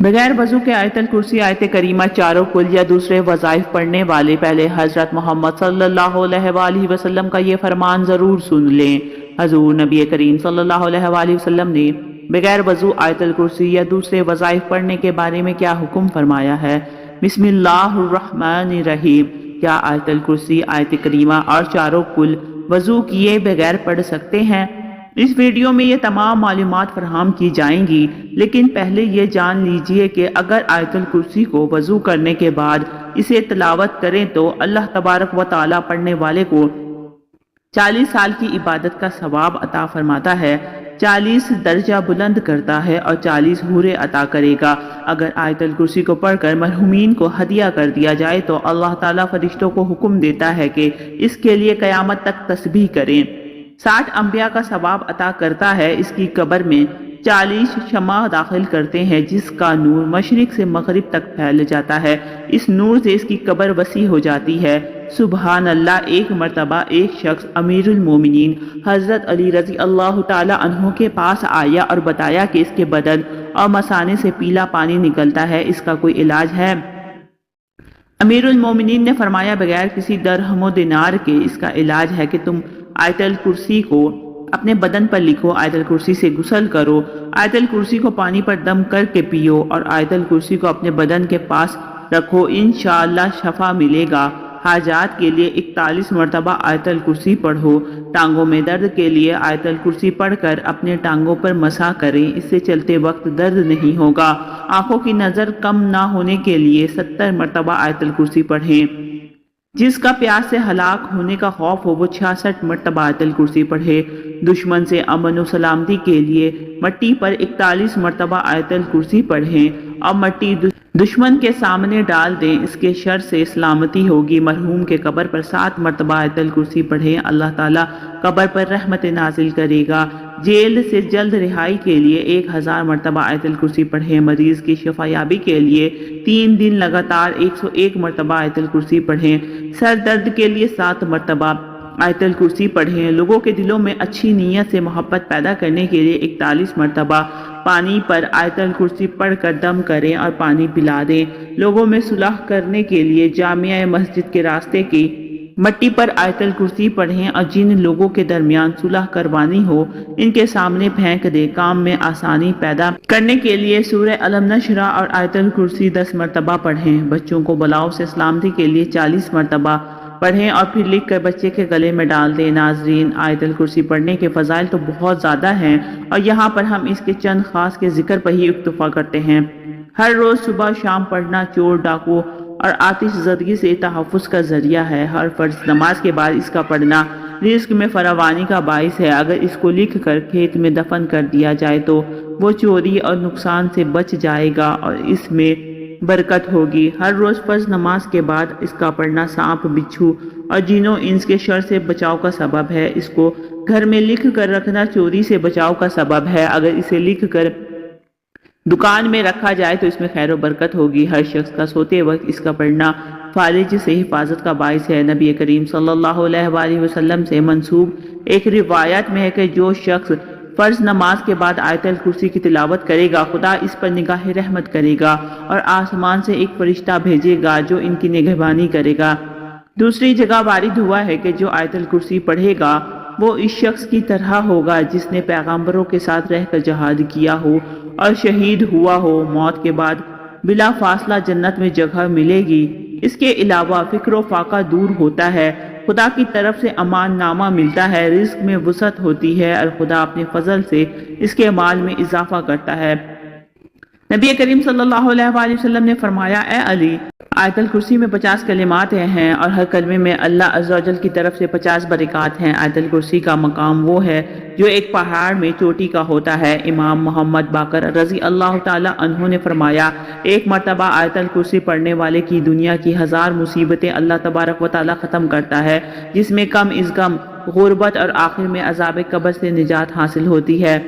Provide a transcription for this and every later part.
بغیر وضو کے آیت الکرسی، آیت کریمہ، چاروں کل یا دوسرے وظائف پڑھنے والے پہلے حضرت محمد صلی اللہ علیہ وآلہ وسلم کا یہ فرمان ضرور سن لیں۔ حضور نبی کریم صلی اللہ علیہ وآلہ وسلم نے بغیر وضو آیت الکرسی یا دوسرے وظائف پڑھنے کے بارے میں کیا حکم فرمایا ہے؟ بسم اللہ الرحمن الرحیم۔ کیا آیت الکرسی، آیت کریمہ اور چاروں کل وضو کیے بغیر پڑھ سکتے ہیں؟ اس ویڈیو میں یہ تمام معلومات فراہم کی جائیں گی، لیکن پہلے یہ جان لیجئے کہ اگر آیت الکرسی کو وضو کرنے کے بعد اسے تلاوت کریں تو اللہ تبارک و تعالیٰ پڑھنے والے کو 40 سال کی عبادت کا ثواب عطا فرماتا ہے، 40 درجہ بلند کرتا ہے اور 40 حوریں عطا کرے گا۔ اگر آیت الکرسی کو پڑھ کر مرحومین کو ہدیہ کر دیا جائے تو اللہ تعالیٰ فرشتوں کو حکم دیتا ہے کہ اس کے لیے قیامت تک تسبیح کریں۔ 60 انبیاء کا ثواب عطا کرتا ہے۔ اس کی قبر میں 40 شمع داخل کرتے ہیں جس کا نور مشرق سے مغرب تک پھیل جاتا ہے۔ اس نور سے اس کی قبر وسیع ہو جاتی ہے۔ سبحان اللہ۔ ایک مرتبہ ایک شخص امیر المومنین حضرت علی رضی اللہ تعالی عنہ کے پاس آیا اور بتایا کہ اس کے بدن اور مثانے سے پیلا پانی نکلتا ہے، اس کا کوئی علاج ہے؟ امیر المومنین نے فرمایا، بغیر کسی درہم و دینار کے اس کا علاج ہے کہ تم آیت الکرسی کو اپنے بدن پر لکھو، آیت الکرسی سے غسل کرو، آیت الکرسی کو پانی پر دم کر کے پیو اور آیت الکرسی کو اپنے بدن کے پاس رکھو، انشاءاللہ شفا ملے گا۔ حاجات کے لیے 41 مرتبہ آیت الکرسی پڑھو۔ ٹانگوں میں درد کے لیے آیت الکرسی پڑھ کر اپنے ٹانگوں پر مسح کریں، اس سے چلتے وقت درد نہیں ہوگا۔ آنکھوں کی نظر کم نہ ہونے کے لیے 70 مرتبہ آیت الکرسی پڑھیں۔ جس کا پیاس سے ہلاک ہونے کا خوف ہو وہ 66 مرتبہ آیت الکرسی پڑھے۔ دشمن سے امن و سلامتی کے لیے مٹی پر 41 مرتبہ آیت الکرسی پڑھیں اور مٹی دشمن کے سامنے ڈال دیں، اس کے شر سے سلامتی ہوگی۔ مرحوم کے قبر پر 7 مرتبہ آیت الکرسی پڑھیں، اللہ تعالیٰ قبر پر رحمت نازل کرے گا۔ جیل سے جلد رہائی کے لیے 1000 مرتبہ آیت الکرسی پڑھیں۔ مریض کی شفا یابی کے لیے 3 دن لگاتار 101 مرتبہ آیت الکرسی پڑھیں۔ سر درد کے لیے 7 مرتبہ آیت الکرسی پڑھیں۔ لوگوں کے دلوں میں اچھی نیت سے محبت پیدا کرنے کے لیے 41 مرتبہ پانی پر آیت الکرسی پڑھ کر دم کریں اور پانی پلا دیں۔ لوگوں میں صلح کرنے کے لیے جامع مسجد کے راستے کی مٹی پر آیت الکرسی پڑھیں اور جن لوگوں کے درمیان صلح کروانی ہو ان کے سامنے پھینک دیں۔ کام میں آسانی پیدا کرنے کے لیے سورہ الم نشرح اور آیت الکرسی 10 مرتبہ پڑھیں۔ بچوں کو بلاؤ سے سلامتی کے لیے 40 مرتبہ پڑھیں اور پھر لکھ کر بچے کے گلے میں ڈال دیں۔ ناظرین، آیت الکرسی پڑھنے کے فضائل تو بہت زیادہ ہیں اور یہاں پر ہم اس کے چند خاص کے ذکر پر ہی اکتفا کرتے ہیں۔ ہر روز صبح شام پڑھنا چور ڈاکو اور آتش زدگی سے تحفظ کا ذریعہ ہے۔ ہر فرض نماز کے بعد اس کا پڑھنا رزق میں فراوانی کا باعث ہے۔ اگر اس کو لکھ کر کھیت میں دفن کر دیا جائے تو وہ چوری اور نقصان سے بچ جائے گا اور اس میں برکت ہوگی۔ ہر روز فرض نماز کے بعد اس کا پڑھنا سانپ، بچھو اور جنوں انس کے شر سے بچاؤ کا سبب ہے۔ اس کو گھر میں لکھ کر رکھنا چوری سے بچاؤ کا سبب ہے۔ اگر اسے لکھ کر دکان میں رکھا جائے تو اس میں خیر و برکت ہوگی۔ ہر شخص کا سوتے وقت اس کا پڑھنا فالج سے حفاظت کا باعث ہے۔ نبی کریم صلی اللہ علیہ وآلہ وسلم سے منسوب ایک روایت میں ہے کہ جو شخص فرض نماز کے بعد آیت الکرسی کی تلاوت کرے گا خدا اس پر نگاہ رحمت کرے گا اور آسمان سے ایک فرشتہ بھیجے گا جو ان کی نگہبانی کرے گا۔ دوسری جگہ وارد ہوا ہے کہ جو آیت الکرسی پڑھے گا وہ اس شخص کی طرح ہوگا جس نے پیغمبروں کے ساتھ رہ کر جہاد کیا ہو اور شہید ہوا ہو۔ موت کے بعد بلا فاصلہ جنت میں جگہ ملے گی۔ اس کے علاوہ فکر و فاقہ دور ہوتا ہے، خدا کی طرف سے امان نامہ ملتا ہے، رزق میں وسعت ہوتی ہے اور خدا اپنے فضل سے اس کے مال میں اضافہ کرتا ہے۔ نبی کریم صلی اللہ علیہ وآلہ وسلم نے فرمایا، اے علی، آیت الکرسی میں 50 کلمات ہیں اور ہر کلمے میں اللہ عز و جل کی طرف سے 50 برکات ہیں۔ آیت الکرسی کا مقام وہ ہے جو ایک پہاڑ میں چوٹی کا ہوتا ہے۔ امام محمد باقر رضی اللہ تعالی عنہ نے فرمایا، ایک مرتبہ آیت الکرسی پڑھنے والے کی دنیا کی 1000 مصیبتیں اللہ تبارک و تعالی ختم کرتا ہے، جس میں کم از کم غربت اور آخر میں عذاب قبر سے نجات حاصل ہوتی ہے۔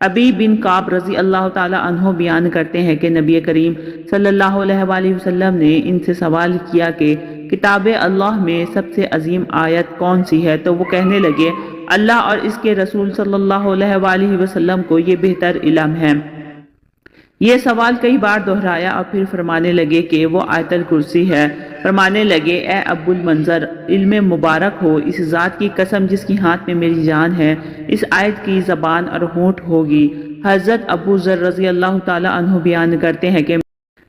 ابی بن کعب رضی اللہ تعالی عنہ بیان کرتے ہیں کہ نبی کریم صلی اللہ علیہ وآلہ وسلم نے ان سے سوال کیا کہ کتاب اللہ میں سب سے عظیم آیت کون سی ہے؟ تو وہ کہنے لگے، اللہ اور اس کے رسول صلی اللہ علیہ وآلہ وسلم کو یہ بہتر علم ہے۔ یہ سوال کئی بار دہرایا اور پھر فرمانے لگے کہ وہ آیت الکرسی ہے۔ فرمانے لگے اے ابو المنظر، علم مبارک ہو اس ذات کی قسم جس کی ہاتھ میں میری جان ہے، اس آیت کی زبان اور ہونٹ ہوگی۔ حضرت ابو ذر رضی اللہ تعالی عنہ بیان کرتے ہیں کہ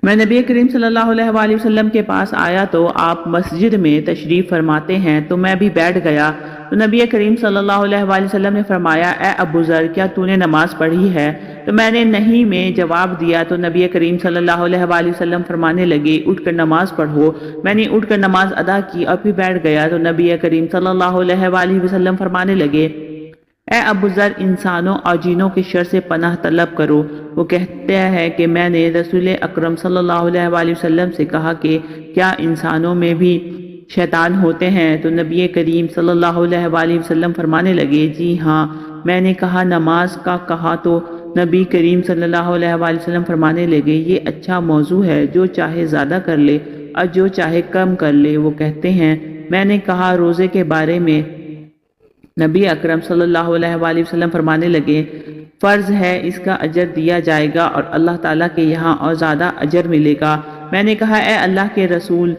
میں نبی کریم صلی اللہ علیہ وآلہ وسلم کے پاس آیا تو آپ مسجد میں تشریف فرماتے ہیں تو میں بھی بیٹھ گیا تو نبی کریم صلی اللہ علیہ وآلہ وسلم نے فرمایا اے ابو ذر کیا تو نے نماز پڑھی ہے؟ تو میں نے نہیں میں جواب دیا تو نبی کریم صلی اللہ علیہ وآلہ وسلم فرمانے لگے اٹھ کر نماز پڑھو۔ میں نے اٹھ کر نماز ادا کی اور پھر بیٹھ گیا تو نبی کریم صلی اللہ علیہ وآلہ وسلم فرمانے لگے اے ابو ذر انسانوں اور جنوں کے شر سے پناہ طلب کرو۔ وہ کہتے ہیں کہ میں نے رسول اکرم صلی اللہ علیہ وآلہ وسلم سے کہا کہ کیا انسانوں میں بھی شیطان ہوتے ہیں؟ تو نبی کریم صلی اللہ علیہ وآلہ وسلم فرمانے لگے جی ہاں۔ میں نے کہا نماز کا کہا تو نبی کریم صلی اللہ علیہ وآلہ وسلم فرمانے لگے یہ اچھا موضوع ہے، جو چاہے زیادہ کر لے اور جو چاہے کم کر لے۔ وہ کہتے ہیں میں نے کہا روزے کے بارے میں؟ نبی اکرم صلی اللہ علیہ وآلہ وسلم فرمانے لگے فرض ہے، اس کا اجر دیا جائے گا اور اللہ تعالیٰ کے یہاں اور زیادہ اجر ملے گا۔ میں نے کہا اے اللہ کے رسول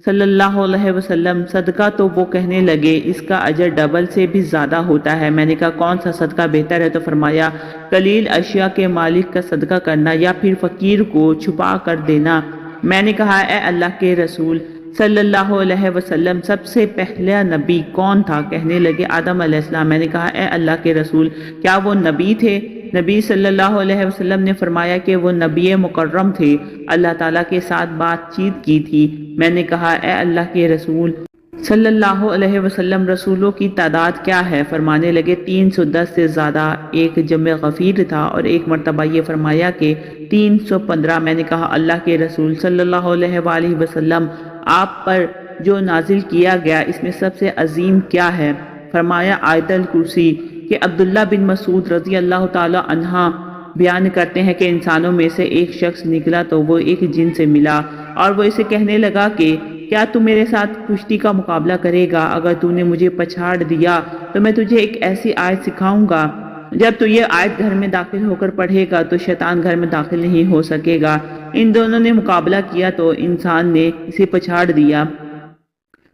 صلی اللہ علیہ وسلم صدقہ؟ تو وہ کہنے لگے اس کا اجر ڈبل سے بھی زیادہ ہوتا ہے۔ میں نے کہا کون سا صدقہ بہتر ہے؟ تو فرمایا قلیل اشیاء کے مالک کا صدقہ کرنا یا پھر فقیر کو چھپا کر دینا۔ میں نے کہا اے اللہ کے رسول صلی اللہ علیہ وسلم سب سے پہلا نبی کون تھا؟ کہنے لگے آدم علیہ السلام۔ میں نے کہا اے اللہ کے رسول کیا وہ نبی تھے؟ نبی صلی اللہ علیہ وسلم نے فرمایا کہ وہ نبی مکرم تھے، اللہ تعالیٰ کے ساتھ بات چیت کی تھی۔ میں نے کہا اے اللہ کے رسول صلی اللہ علیہ وسلم رسولوں کی تعداد کیا ہے؟ فرمانے لگے 310 سے زیادہ۔ ایک جمع غفیر تھا اور ایک مرتبہ یہ فرمایا کہ 315۔ میں نے کہا اللہ کے رسول صلی اللہ علیہ وآلہ وسلم آپ پر جو نازل کیا گیا اس میں سب سے عظیم کیا ہے؟ فرمایا آیت الکرسی۔ کہ عبداللہ بن مسعود رضی اللہ تعالی عنہ بیان کرتے ہیں کہ انسانوں میں سے ایک شخص نکلا تو وہ ایک جن سے ملا اور وہ اسے کہنے لگا کہ کیا تو میرے ساتھ کشتی کا مقابلہ کرے گا؟ اگر تو نے مجھے پچھاڑ دیا تو میں تجھے ایک ایسی آیت سکھاؤں گا جب تو یہ آیت گھر میں داخل ہو کر پڑھے گا تو شیطان گھر میں داخل نہیں ہو سکے گا۔ ان دونوں نے مقابلہ کیا تو انسان نے اسے پچھاڑ دیا۔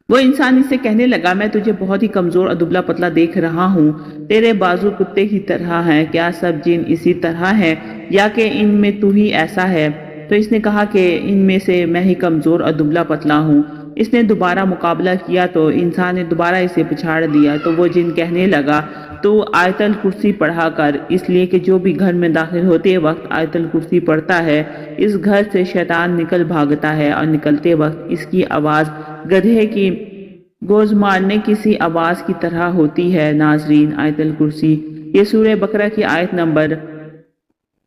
وہ انسان اس سے کہنے لگا میں تجھے بہت ہی کمزور اور دبلا پتلا دیکھ رہا ہوں، تیرے بازو کتے کی طرح ہیں، کیا سب جن اسی طرح ہیں یا کہ ان میں تو ہی ایسا ہے؟ تو اس نے کہا کہ ان میں سے میں ہی کمزور اور دبلا پتلا ہوں۔ اس نے دوبارہ مقابلہ کیا تو انسان نے دوبارہ اسے پچھاڑ دیا تو وہ جن کہنے لگا تو آیت الکرسی پڑھا کر، اس لیے کہ جو بھی گھر میں داخل ہوتے وقت آیت الکرسی پڑھتا ہے اس گھر سے شیطان نکل بھاگتا ہے اور نکلتے وقت اس کی آواز گدھے کی گوز مارنے کسی آواز کی طرح ہوتی ہے۔ ناظرین آیت الکرسی یہ سورہ بقرہ کی آیت نمبر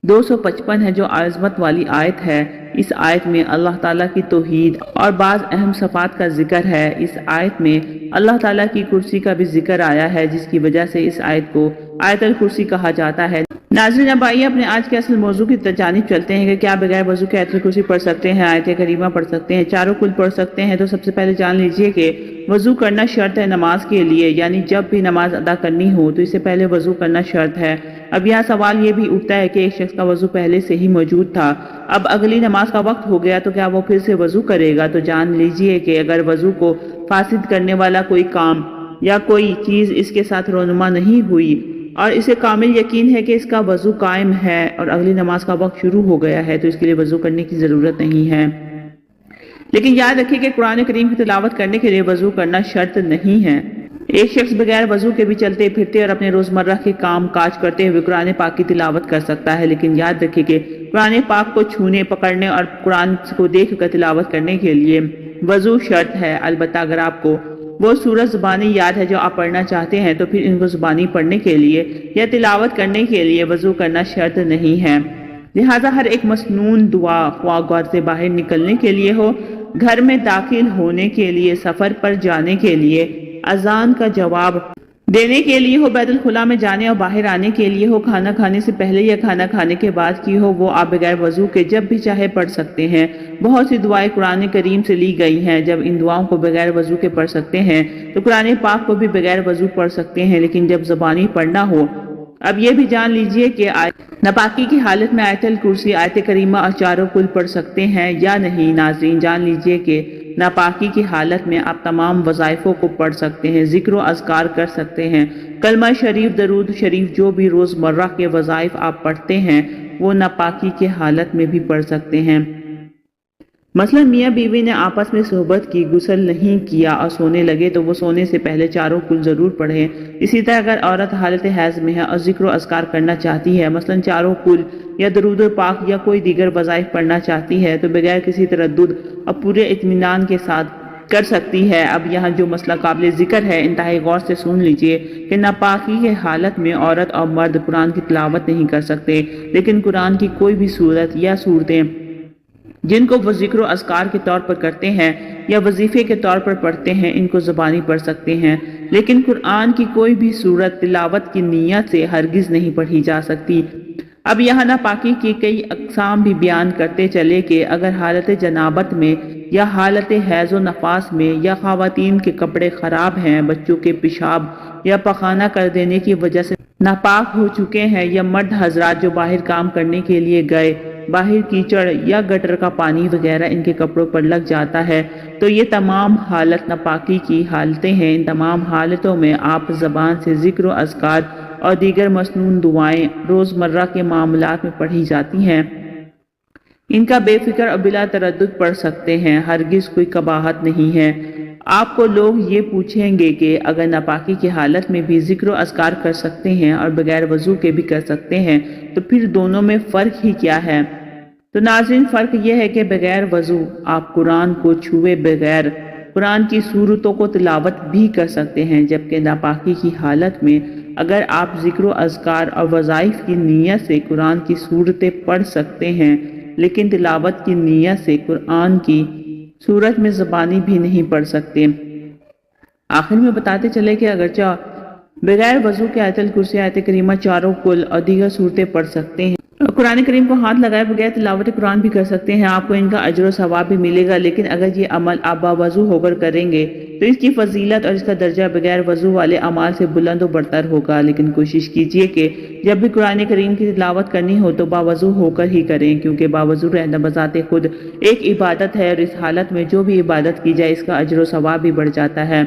255 ہے جو عظمت والی آیت ہے۔ اس آیت میں اللہ تعالیٰ کی توحید اور بعض اہم صفات کا ذکر ہے۔ اس آیت میں اللہ تعالیٰ کی کرسی کا بھی ذکر آیا ہے جس کی وجہ سے اس آیت کو آیت الکرسی کہا جاتا ہے۔ ناظرین اب آئیے اپنے آج کے اصل موضوع کی جانب چلتے ہیں کہ کیا بغیر وضو کے آیت الکرسی پڑھ سکتے ہیں، آیت کریمہ پڑھ سکتے ہیں، چاروں کل پڑھ سکتے ہیں؟ تو سب سے پہلے جان لیجئے کہ وضو کرنا شرط ہے نماز کے لیے، یعنی جب بھی نماز ادا کرنی ہو تو اس سے پہلے وضو کرنا شرط ہے۔ اب یہاں سوال یہ بھی اٹھتا ہے کہ ایک شخص کا وضو پہلے سے ہی موجود تھا، اب اگلی نماز کا وقت ہو گیا تو کیا وہ پھر سے وضو کرے گا؟ تو جان لیجئے کہ اگر وضو کو فاسد کرنے والا کوئی کام یا کوئی چیز اس کے ساتھ رونما نہیں ہوئی اور اسے کامل یقین ہے کہ اس کا وضو قائم ہے اور اگلی نماز کا وقت شروع ہو گیا ہے تو اس کے لیے وضو کرنے کی ضرورت نہیں ہے۔ لیکن یاد رکھیے کہ قرآن کریم کی تلاوت کرنے کے لیے وضو کرنا شرط نہیں ہے۔ ایک شخص بغیر وضو کے بھی چلتے پھرتے اور اپنے روزمرہ کے کام کاج کرتے ہوئے قرآن پاک کی تلاوت کر سکتا ہے، لیکن یاد رکھیے کہ قرآن پاک کو چھونے، پکڑنے اور قرآن کو دیکھ کر تلاوت کرنے کے لیے وضو شرط ہے۔ البتہ اگر آپ کو وہ سورت زبانی یاد ہے جو آپ پڑھنا چاہتے ہیں تو پھر ان کو زبانی پڑھنے کے لیے یا تلاوت کرنے کے لیے وضو کرنا شرط نہیں ہے۔ لہٰذا ہر ایک مسنون دعا، خواہ گھر سے باہر نکلنے کے لیے ہو، گھر میں داخل ہونے کے لیے، سفر پر جانے کے لیے، اذان کا جواب دینے کے لیے ہو، بیت الخلاء میں جانے اور باہر آنے کے لیے ہو، کھانا کھانے سے پہلے یا کھانا کھانے کے بعد کی ہو، وہ آپ بغیر وضو کے جب بھی چاہے پڑھ سکتے ہیں۔ بہت سی دعائیں قرآن کریم سے لی گئی ہیں، جب ان دعاؤں کو بغیر وضو کے پڑھ سکتے ہیں تو قرآن پاک کو بھی بغیر وضو پڑھ سکتے ہیں، لیکن جب زبانی پڑھنا ہو اب یہ بھی جان لیجئے کہ ناپاکی کی حالت میں آیت الکرسی آیت کریمہ اور چاروں کل پڑھ سکتے ہیں یا نہیں۔ ناظرین جان لیجئے کہ ناپاکی کی حالت میں آپ تمام وظائفوں کو پڑھ سکتے ہیں، ذکر و اذکار کر سکتے ہیں، کلمہ شریف، درود شریف، جو بھی روزمرہ کے وظائف آپ پڑھتے ہیں وہ ناپاکی کی حالت میں بھی پڑھ سکتے ہیں۔ مثلا میاں بیوی نے آپس میں صحبت کی، غسل نہیں کیا اور سونے لگے تو وہ سونے سے پہلے چاروں کل ضرور پڑھیں۔ اسی طرح اگر عورت حالت حیض میں ہے اور ذکر و اذکار کرنا چاہتی ہے، مثلا چاروں کل یا درود پاک یا کوئی دیگر وظائف پڑھنا چاہتی ہے، تو بغیر کسی تردد اور پورے اطمینان کے ساتھ کر سکتی ہے۔ اب یہاں جو مسئلہ قابل ذکر ہے، انتہائی غور سے سن لیجئے کہ ناپاکی کے حالت میں عورت اور مرد قرآن کی تلاوت نہیں کر سکتے، لیکن قرآن کی کوئی بھی سورت یا صورتیں جن کو وہ ذکر و اذکار کے طور پر کرتے ہیں یا وظیفے کے طور پر پڑھتے ہیں، ان کو زبانی پڑھ سکتے ہیں، لیکن قرآن کی کوئی بھی سورت تلاوت کی نیت سے ہرگز نہیں پڑھی جا سکتی۔ اب یہاں ناپاکی کی کئی اقسام بھی بیان کرتے چلے کہ اگر حالت جنابت میں یا حالت حیض و نفاس میں، یا خواتین کے کپڑے خراب ہیں، بچوں کے پیشاب یا پخانہ کر دینے کی وجہ سے ناپاک ہو چکے ہیں، یا مرد حضرات جو باہر کام کرنے کے لیے گئے، باہر کیچڑ یا گٹر کا پانی وغیرہ ان کے کپڑوں پر لگ جاتا ہے، تو یہ تمام حالت ناپاکی کی حالتیں ہیں۔ ان تمام حالتوں میں آپ زبان سے ذکر و اذکار اور دیگر مسنون دعائیں روزمرہ کے معاملات میں پڑھی جاتی ہیں، ان کا بے فکر اور بلا تردد پڑھ سکتے ہیں، ہرگز کوئی قباحت نہیں ہے۔ آپ کو لوگ یہ پوچھیں گے کہ اگر ناپاکی کی حالت میں بھی ذکر و اذکار کر سکتے ہیں اور بغیر وضو کے بھی کر سکتے ہیں، تو پھر دونوں میں فرق ہی کیا ہے؟ تو ناظرین فرق یہ ہے کہ بغیر وضو آپ قرآن کو چھوئے بغیر قرآن کی صورتوں کو تلاوت بھی کر سکتے ہیں، جبکہ ناپاکی کی حالت میں اگر آپ ذکر و اذکار اور وظائف کی نیت سے قرآن کی صورتیں پڑھ سکتے ہیں، لیکن تلاوت کی نیت سے قرآن کی صورت میں زبانی بھی نہیں پڑھ سکتے۔ آخر میں بتاتے چلے کہ اگرچہ بغیر وضو کے آیت الکرسی، آیت کریمہ، چاروں کل اور دیگر صورتیں پڑھ سکتے ہیں، قرآن کریم کو ہاتھ لگائے بغیر تلاوت قرآن بھی کر سکتے ہیں، آپ کو ان کا اجر و ثواب بھی ملے گا، لیکن اگر یہ عمل آپ باوضو ہو کر کریں گے تو اس کی فضیلت اور اس کا درجہ بغیر وضو والے اعمال سے بلند و برتر ہوگا۔ لیکن کوشش کیجئے کہ جب بھی قرآن کریم کی تلاوت کرنی ہو تو باوضو ہو کر ہی کریں، کیونکہ باوضو رہنا بذات خود ایک عبادت ہے، اور اس حالت میں جو بھی عبادت کی جائے اس کا اجر و ثواب بھی بڑھ جاتا ہے۔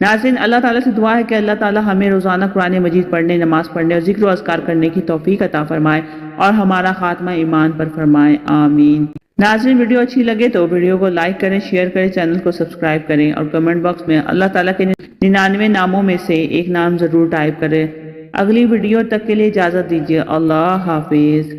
ناظرین اللہ تعالیٰ سے دعا ہے کہ اللہ تعالیٰ ہمیں روزانہ قرآن مجید پڑھنے، نماز پڑھنے اور ذکر و اذکار کرنے کی توفیق عطا فرمائے اور ہمارا خاتمہ ایمان پر فرمائے، آمین۔ ناظرین ویڈیو اچھی لگے تو ویڈیو کو لائک کریں، شیئر کریں، چینل کو سبسکرائب کریں اور کمنٹ باکس میں اللہ تعالیٰ کے 99 ناموں میں سے ایک نام ضرور ٹائپ کریں۔ اگلی ویڈیو تک کے لیے اجازت دیجیے، اللہ حافظ۔